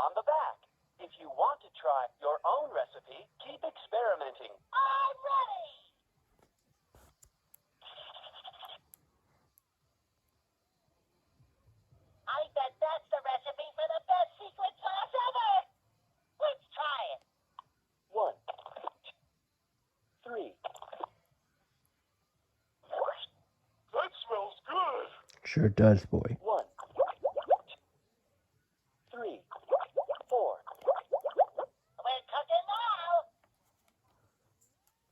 on the back. If you want to try your own recipe, keep experimenting. I'm ready! I bet that's the recipe for the best secret sauce ever! Let's try it. 1, 3. That smells good. Sure does, boy. 1, 3, 4. We're cooking now!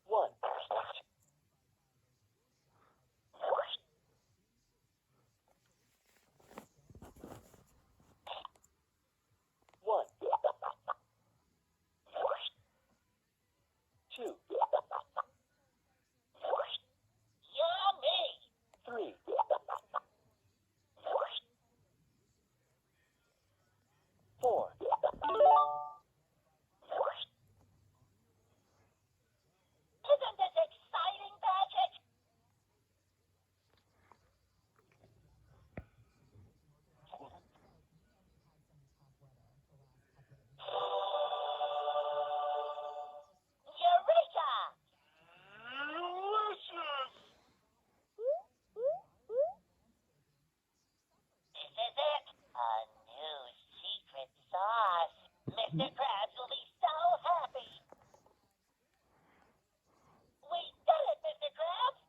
1, 1, 2, Yummy! 3, 4. Isn't this exciting, Patrick? Eureka! Delicious. This is it. A new secret sauce. Mr. Krabs will be so happy. We did it, Mr. Krabs.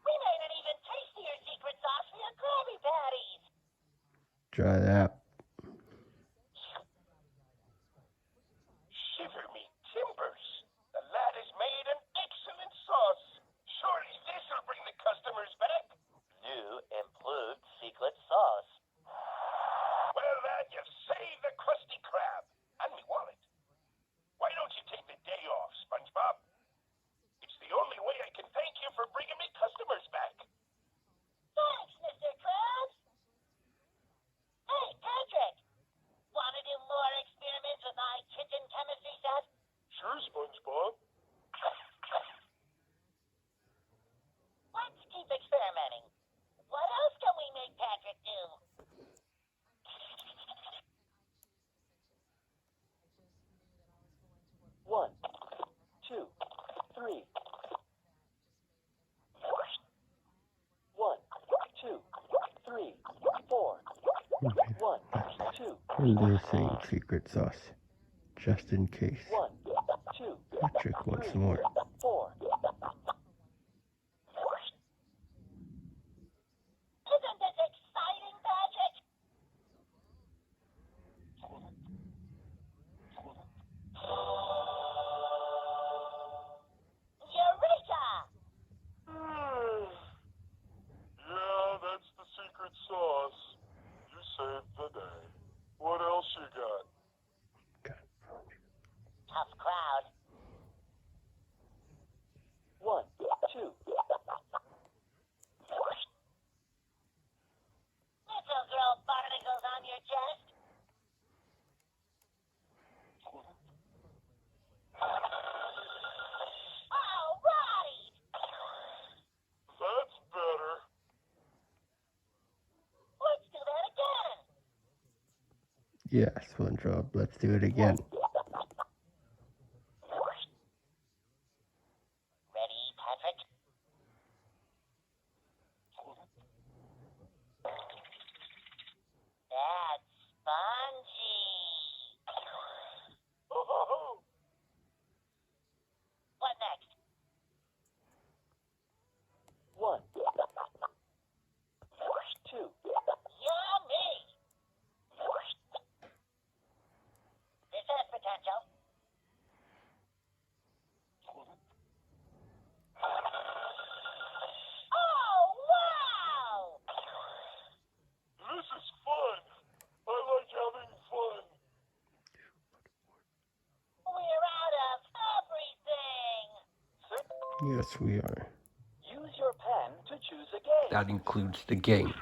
We made an even tastier secret sauce for your Krabby Patties. Try that. Shiver me timbers. The lad has made an excellent sauce. Surely this will bring the customers back. New improved secret sauce. Well, lad, you've saved the Krusty Krab. And me wallet. Why don't you take the day off, SpongeBob? It's the only way I can thank you for bringing me customers back. Thanks, Mr. Krabs. Hey, Patrick. Want to do more experiments with my kitchen chemistry set? Sure, SpongeBob. Let's keep experimenting. What else can we make Patrick do? 1, 2, 3. 1, 2, 3, 4. 1, 2, They're saying secret sauce. Just in case. 1, 2, Patrick wants 3, more. 4. Isn't this exciting, Patrick? Eureka! Yeah, that's the secret sauce. You saved the day. What else you got? Tough crowd. 1, 2. This'll grow barnacles on your chest. All right! That's better. Let's do that again. Yes, SpongeBob. Let's do it again. Ready, Patrick? That's spongy. Oh, What next? 1, 2. Yummy! This has potential. Oh, wow! this is fun. I like having fun. We're out of everything. Yes, we are. Use your pen to choose a game. That includes the game.